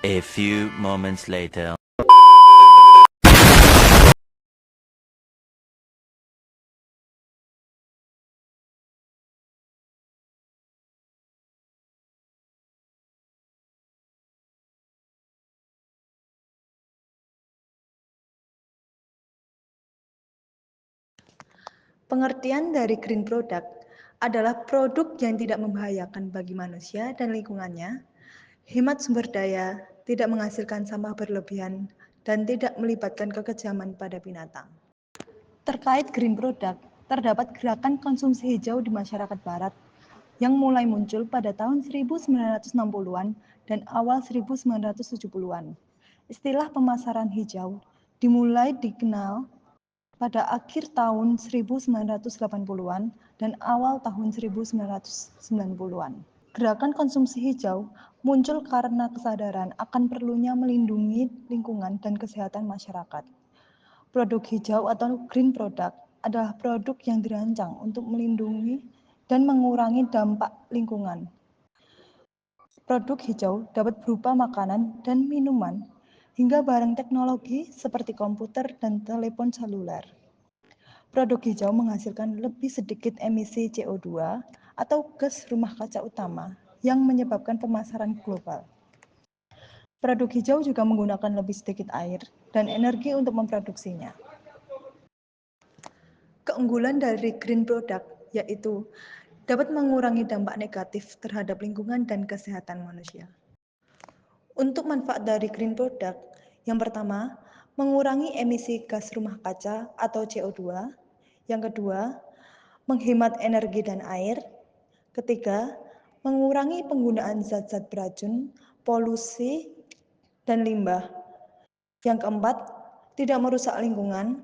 A few moments later. Pengertian dari green product adalah produk yang tidak membahayakan bagi manusia dan lingkungannya, hemat sumber daya, tidak menghasilkan sampah berlebihan, dan tidak melibatkan kekejaman pada binatang. Terkait green product, terdapat gerakan konsumsi hijau di masyarakat barat yang mulai muncul pada tahun 1960-an dan awal 1970-an. Istilah pemasaran hijau dimulai dikenal pada akhir tahun 1980-an dan awal tahun 1990-an. Gerakan konsumsi hijau muncul karena kesadaran akan perlunya melindungi lingkungan dan kesehatan masyarakat. Produk hijau atau green product adalah produk yang dirancang untuk melindungi dan mengurangi dampak lingkungan. Produk hijau dapat berupa makanan dan minuman, hingga barang teknologi seperti komputer dan telepon seluler. Produk hijau menghasilkan lebih sedikit emisi CO2 atau gas rumah kaca utama yang menyebabkan pemasaran global. Produk hijau juga menggunakan lebih sedikit air dan energi untuk memproduksinya. Keunggulan dari green product yaitu dapat mengurangi dampak negatif terhadap lingkungan dan kesehatan manusia. Untuk manfaat dari green product, yang pertama, mengurangi emisi gas rumah kaca atau CO2. Yang kedua, menghemat energi dan air. Ketiga, mengurangi penggunaan zat-zat beracun, polusi, dan limbah. Yang keempat, tidak merusak lingkungan.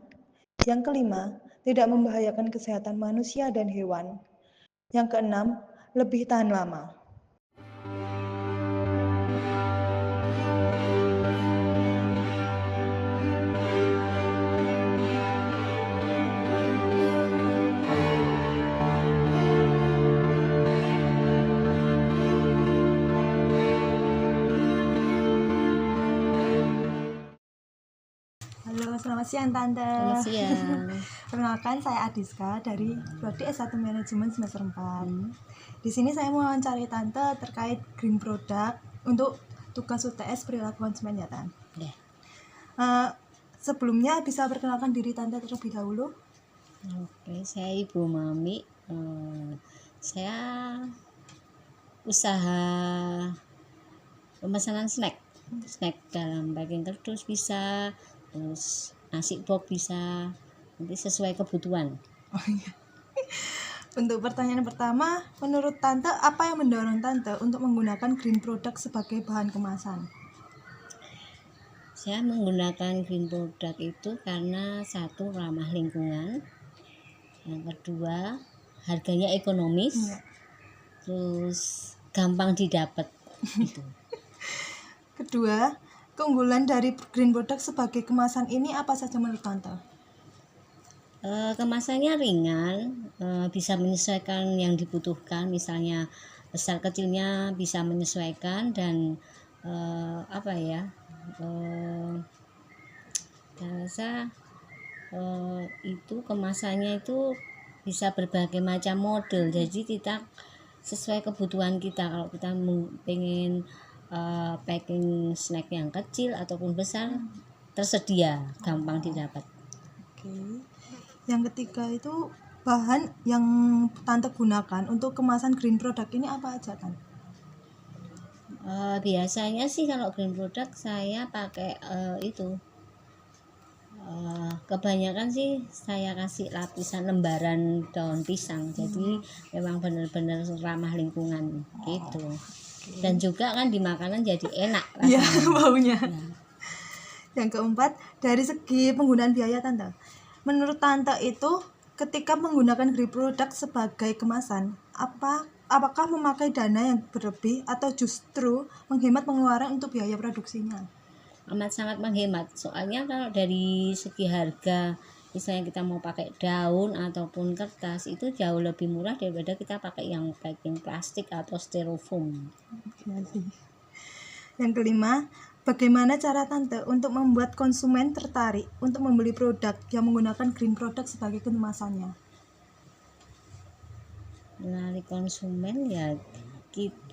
Yang kelima, tidak membahayakan kesehatan manusia dan hewan. Yang keenam, lebih tahan lama. Halo, selamat siang Tante. Selamat siang. Perkenalkan, saya Adiska dari Prodi S1 Manajemen semester 4. Di sini saya mau mencari Tante terkait green product untuk tugas UTS perilaku konsumen ya, Tante. Ya. Sebelumnya bisa perkenalkan diri Tante terlebih dahulu. Oke, saya Ibu Mami. Saya usaha pemesanan snack dalam packing kardus bisa, terus nasi box bisa, nanti sesuai kebutuhan. Oh iya. Untuk pertanyaan pertama, menurut Tante apa yang mendorong Tante untuk menggunakan green product sebagai bahan kemasan? Saya menggunakan green product itu karena satu, ramah lingkungan, yang kedua harganya ekonomis, terus gampang didapat gitu. Kedua, keunggulan dari green product sebagai kemasan ini apa saja menurut Tante? Kemasannya ringan, bisa menyesuaikan yang dibutuhkan, misalnya besar kecilnya bisa menyesuaikan, dan saya rasa itu kemasannya itu bisa berbagai macam model, jadi kita sesuai kebutuhan kita. Kalau kita pengen packing snack yang kecil ataupun besar, tersedia, gampang didapat. Oke. Yang ketiga itu bahan yang Tante gunakan untuk kemasan green product ini apa aja, Tante? Biasanya sih kalau green product saya pakai kebanyakan sih saya kasih lapisan lembaran daun pisang, jadi memang benar-benar ramah lingkungan gitu. Dan juga kan di makanan jadi enak rasanya. Iya, baunya. Ya. Yang keempat, dari segi penggunaan biaya Tante, menurut Tante itu ketika menggunakan green product sebagai kemasan, apakah memakai dana yang berlebih atau justru menghemat pengeluaran untuk biaya produksinya? Amat sangat menghemat, soalnya kalau dari segi harga, misalnya kita mau pakai daun ataupun kertas, itu jauh lebih murah daripada kita pakai yang packing plastik atau styrofoam. Yang kelima, Bagaimana cara Tante untuk membuat konsumen tertarik untuk membeli produk yang menggunakan green product sebagai kemasannya? Menarik konsumen ya,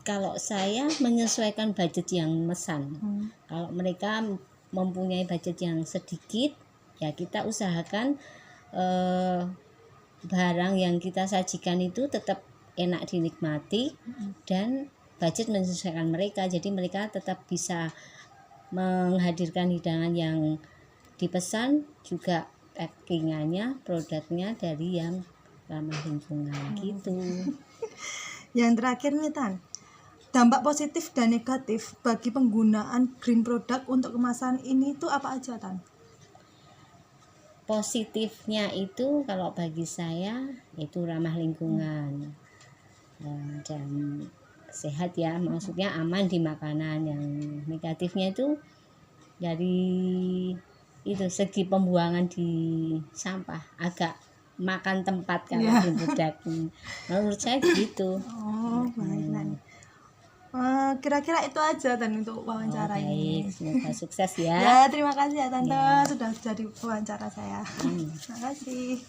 kalau saya menyesuaikan budget yang mesan. Kalau mereka mempunyai budget yang sedikit, ya kita usahakan barang yang kita sajikan itu tetap enak dinikmati dan budget menyesuaikan mereka, jadi mereka tetap bisa menghadirkan hidangan yang dipesan, juga packingannya, produknya dari yang ramah lingkungan gitu. Yang terakhir nih Tan, dampak positif dan negatif bagi penggunaan green product untuk kemasan ini itu apa aja Tan? Positifnya itu kalau bagi saya itu ramah lingkungan dan sehat ya, maksudnya aman di makanan. Yang negatifnya itu dari itu segi pembuangan di sampah, agak makan tempat kalau green product. Menurut saya gitu. Baik. Kira-kira itu aja Tan untuk wawancara ini. Semoga sukses ya. Ya, terima kasih ya Tante sudah jadi wawancara saya. Terima kasih.